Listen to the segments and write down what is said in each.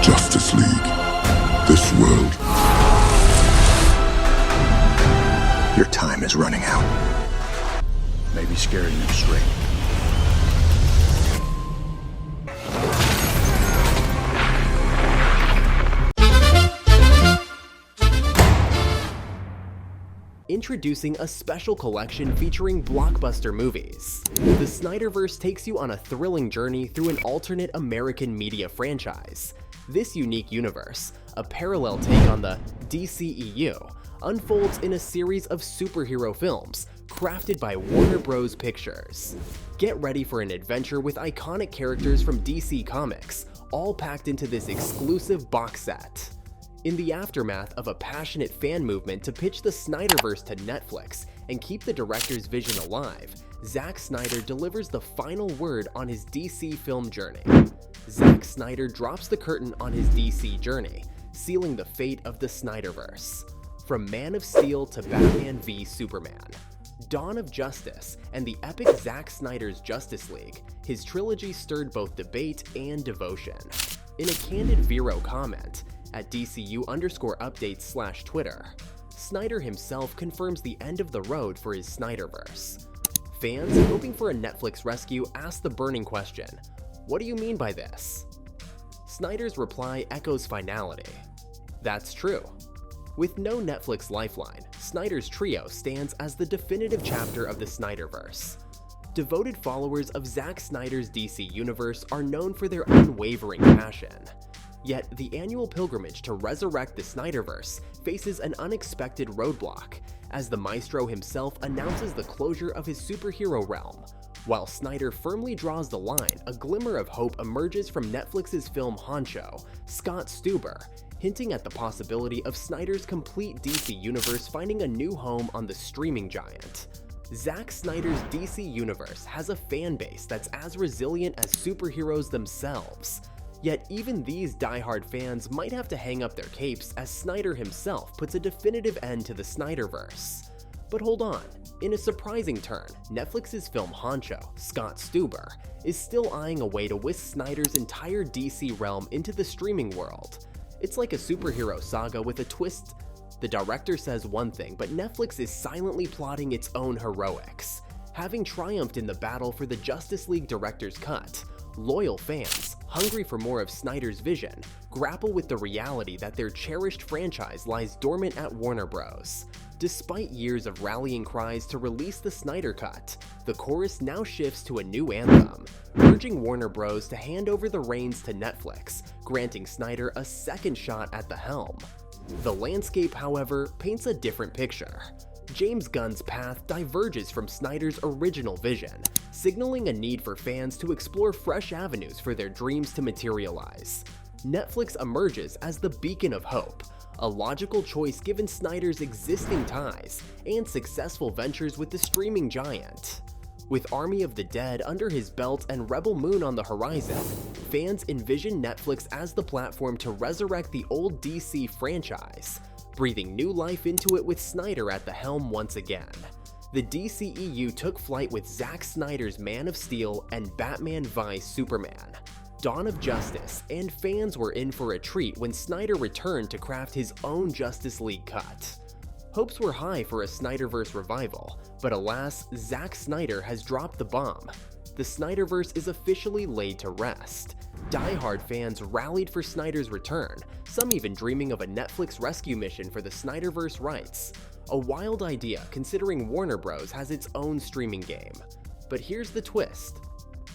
Justice League. This world. Your time is running out. Maybe scaring them straight. Introducing a special collection featuring blockbuster movies. The Snyderverse takes you on a thrilling journey through an alternate American media franchise. This unique universe, a parallel take on the DCEU, unfolds in a series of superhero films crafted by Warner Bros. Pictures. Get ready for an adventure with iconic characters from DC Comics, all packed into this exclusive box set. In the aftermath of a passionate fan movement to pitch the Snyderverse to Netflix and keep the director's vision alive, Zack Snyder delivers the final word on his DC film journey. Zack Snyder drops the curtain on his DC journey, sealing the fate of the Snyderverse. From Man of Steel to Batman v Superman, Dawn of Justice, and the epic Zack Snyder's Justice League, his trilogy stirred both debate and devotion. In a candid Vero comment, at DCU_updates/Twitter, Snyder himself confirms the end of the road for his Snyderverse. Fans hoping for a Netflix rescue ask the burning question, what do you mean by this? Snyder's reply echoes finality. That's true. With no Netflix lifeline, Snyder's trio stands as the definitive chapter of the Snyderverse. Devoted followers of Zack Snyder's DC universe are known for their unwavering passion. Yet, the annual pilgrimage to resurrect the Snyderverse faces an unexpected roadblock, as the maestro himself announces the closure of his superhero realm. While Snyder firmly draws the line, a glimmer of hope emerges from Netflix's film honcho, Scott Stuber, hinting at the possibility of Snyder's complete DC universe finding a new home on the streaming giant. Zack Snyder's DC universe has a fan base that's as resilient as superheroes themselves. Yet even these die-hard fans might have to hang up their capes as Snyder himself puts a definitive end to the Snyderverse. But hold on, in a surprising turn, Netflix's film honcho, Scott Stuber, is still eyeing a way to whisk Snyder's entire DC realm into the streaming world. It's like a superhero saga with a twist. The director says one thing, but Netflix is silently plotting its own heroics. Having triumphed in the battle for the Justice League director's cut, loyal fans, hungry for more of Snyder's vision, grapple with the reality that their cherished franchise lies dormant at Warner Bros. Despite years of rallying cries to release the Snyder Cut, the chorus now shifts to a new anthem, urging Warner Bros. To hand over the reins to Netflix, granting Snyder a second shot at the helm. The landscape, however, paints a different picture. James Gunn's path diverges from Snyder's original vision, signaling a need for fans to explore fresh avenues for their dreams to materialize. Netflix emerges as the beacon of hope, a logical choice given Snyder's existing ties and successful ventures with the streaming giant. With Army of the Dead under his belt and Rebel Moon on the horizon, fans envision Netflix as the platform to resurrect the old DC franchise, breathing new life into it with Snyder at the helm once again. The DCEU took flight with Zack Snyder's Man of Steel and Batman v Superman, Dawn of Justice, and fans were in for a treat when Snyder returned to craft his own Justice League cut. Hopes were high for a Snyderverse revival, but alas, Zack Snyder has dropped the bomb. The Snyderverse is officially laid to rest. Die-hard fans rallied for Snyder's return, some even dreaming of a Netflix rescue mission for the Snyderverse rights. A wild idea considering Warner Bros. Has its own streaming game. But here's the twist.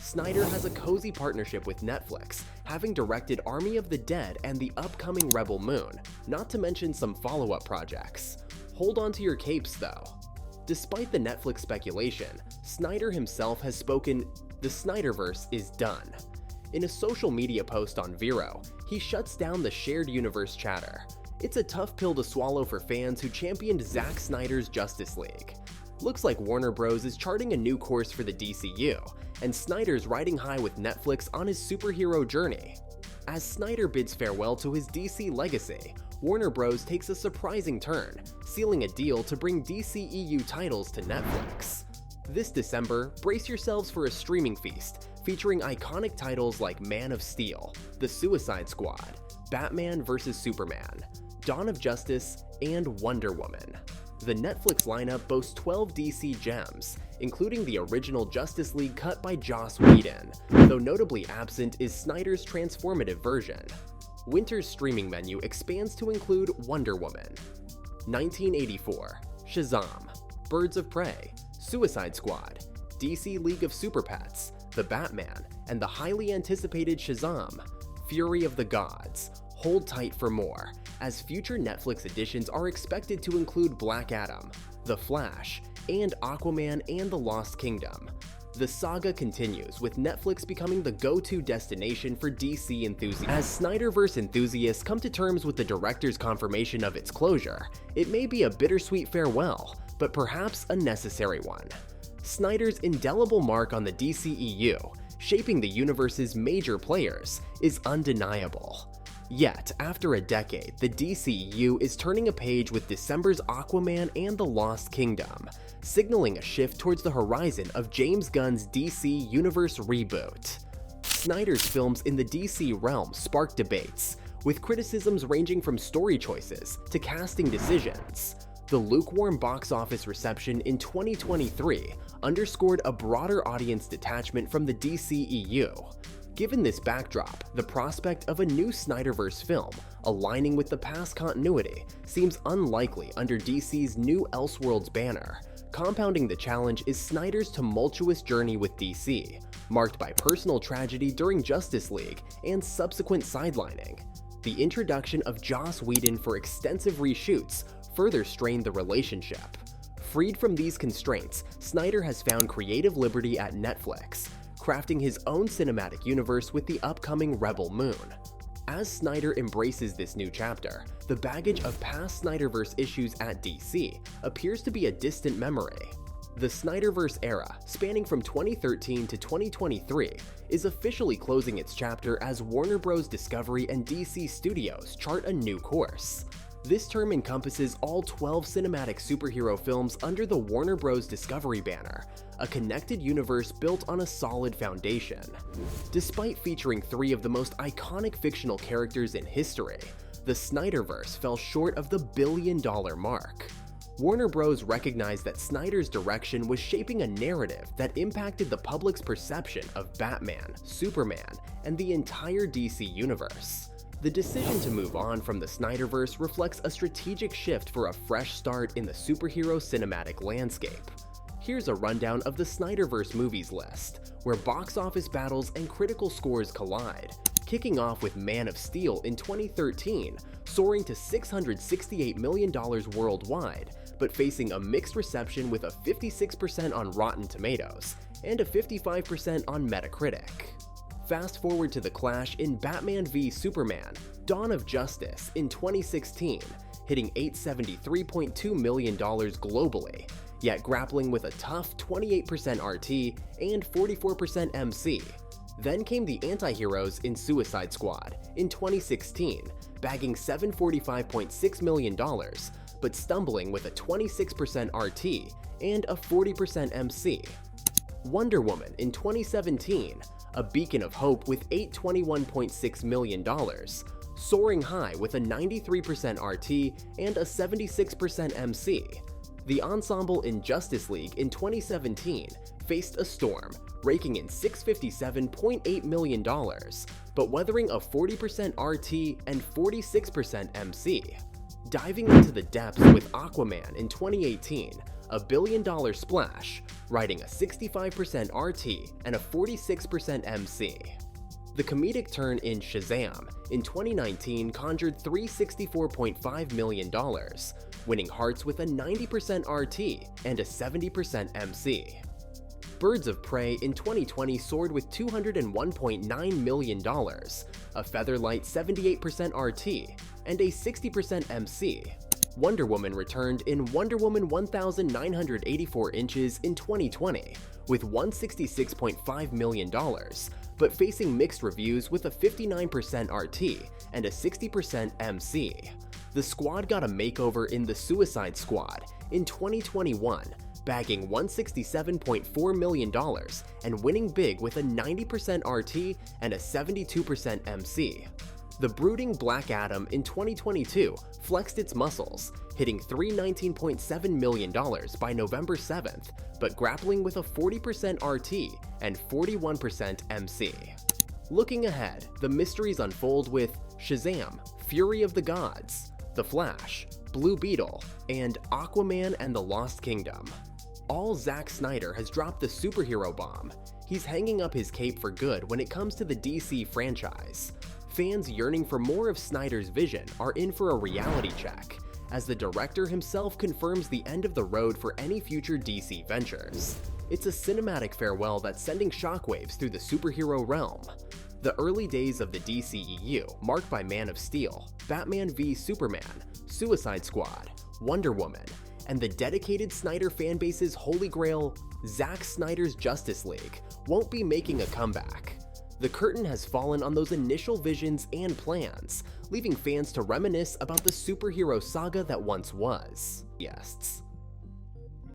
Snyder has a cozy partnership with Netflix, having directed Army of the Dead and the upcoming Rebel Moon, not to mention some follow-up projects. Hold on to your capes though. Despite the Netflix speculation, Snyder himself has spoken, "The Snyderverse is done." In a social media post on Vero, he shuts down the shared universe chatter. It's a tough pill to swallow for fans who championed Zack Snyder's Justice League. Looks like Warner Bros. Is charting a new course for the DCU, and Snyder's riding high with Netflix on his superhero journey. As Snyder bids farewell to his DC legacy, Warner Bros. Takes a surprising turn, sealing a deal to bring DCEU titles to Netflix. This December, brace yourselves for a streaming feast featuring iconic titles like Man of Steel, The Suicide Squad, Batman vs. Superman, Dawn of Justice, and Wonder Woman. The Netflix lineup boasts 12 DC gems, including the original Justice League cut by Joss Whedon, though notably absent is Snyder's transformative version. Winter's streaming menu expands to include Wonder Woman, 1984, Shazam, Birds of Prey, Suicide Squad, DC League of Super Pets, The Batman, and the highly anticipated Shazam, Fury of the Gods. Hold tight for more, as future Netflix editions are expected to include Black Adam, The Flash, and Aquaman and the Lost Kingdom. The saga continues, with Netflix becoming the go-to destination for DC enthusiasts. As Snyderverse enthusiasts come to terms with the director's confirmation of its closure, it may be a bittersweet farewell, but perhaps a necessary one. Snyder's indelible mark on the DCEU, shaping the universe's major players, is undeniable. Yet, after a decade, the DCEU is turning a page with December's Aquaman and the Lost Kingdom, signaling a shift towards the horizon of James Gunn's DC Universe reboot. Snyder's films in the DC realm sparked debates, with criticisms ranging from story choices to casting decisions. The lukewarm box office reception in 2023 underscored a broader audience detachment from the DCEU. Given this backdrop, the prospect of a new Snyderverse film aligning with the past continuity seems unlikely under DC's new Elseworlds banner. Compounding the challenge is Snyder's tumultuous journey with DC, marked by personal tragedy during Justice League and subsequent sidelining. The introduction of Joss Whedon for extensive reshoots further strained the relationship. Freed from these constraints, Snyder has found creative liberty at Netflix, crafting his own cinematic universe with the upcoming Rebel Moon. As Snyder embraces this new chapter, the baggage of past Snyderverse issues at DC appears to be a distant memory. The Snyderverse era, spanning from 2013 to 2023, is officially closing its chapter as Warner Bros. Discovery and DC Studios chart a new course. This term encompasses all 12 cinematic superhero films under the Warner Bros. Discovery banner, a connected universe built on a solid foundation. Despite featuring 3 of the most iconic fictional characters in history, the Snyderverse fell short of the billion-dollar mark. Warner Bros. Recognized that Snyder's direction was shaping a narrative that impacted the public's perception of Batman, Superman, and the entire DC universe. The decision to move on from the Snyderverse reflects a strategic shift for a fresh start in the superhero cinematic landscape. Here's a rundown of the Snyderverse movies list, where box office battles and critical scores collide, kicking off with Man of Steel in 2013, soaring to $668 million worldwide, but facing a mixed reception with a 56% on Rotten Tomatoes and a 55% on Metacritic. Fast forward to the clash in Batman v Superman: Dawn of Justice in 2016, hitting $873.2 million globally, yet grappling with a tough 28% RT and 44% MC. Then came the anti-heroes in Suicide Squad in 2016, bagging $745.6 million, but stumbling with a 26% RT and a 40% MC. Wonder Woman in 2017, a beacon of hope with $821.6 million, soaring high with a 93% RT and a 76% MC. The ensemble in Justice League in 2017 faced a storm, raking in $657.8 million, but weathering a 40% RT and 46% MC. Diving into the depths with Aquaman in 2018, a billion-dollar splash, riding a 65% RT and a 46% MC. The comedic turn in Shazam in 2019 conjured $364.5 million, winning hearts with a 90% RT and a 70% MC. Birds of Prey in 2020 soared with $201.9 million, a featherlight 78% RT, and a 60% MC. Wonder Woman returned in Wonder Woman 1984 inches in 2020 with $166.5 million, but facing mixed reviews with a 59% RT and a 60% MC. The squad got a makeover in The Suicide Squad in 2021, bagging $167.4 million and winning big with a 90% RT and a 72% MC. The brooding Black Adam in 2022 flexed its muscles, hitting $319.7 million by November 7th, but grappling with a 40% RT and 41% MC. Looking ahead, the mysteries unfold with Shazam, Fury of the Gods, The Flash, Blue Beetle, and Aquaman and the Lost Kingdom. All Zack Snyder has dropped the superhero bomb. He's hanging up his cape for good when it comes to the DC franchise. Fans yearning for more of Snyder's vision are in for a reality check, as the director himself confirms the end of the road for any future DC ventures. It's a cinematic farewell that's sending shockwaves through the superhero realm. The early days of the DCEU, marked by Man of Steel, Batman v Superman, Suicide Squad, Wonder Woman, and the dedicated Snyder fanbase's holy grail, Zack Snyder's Justice League, won't be making a comeback. The curtain has fallen on those initial visions and plans, leaving fans to reminisce about the superhero saga that once was. Yes.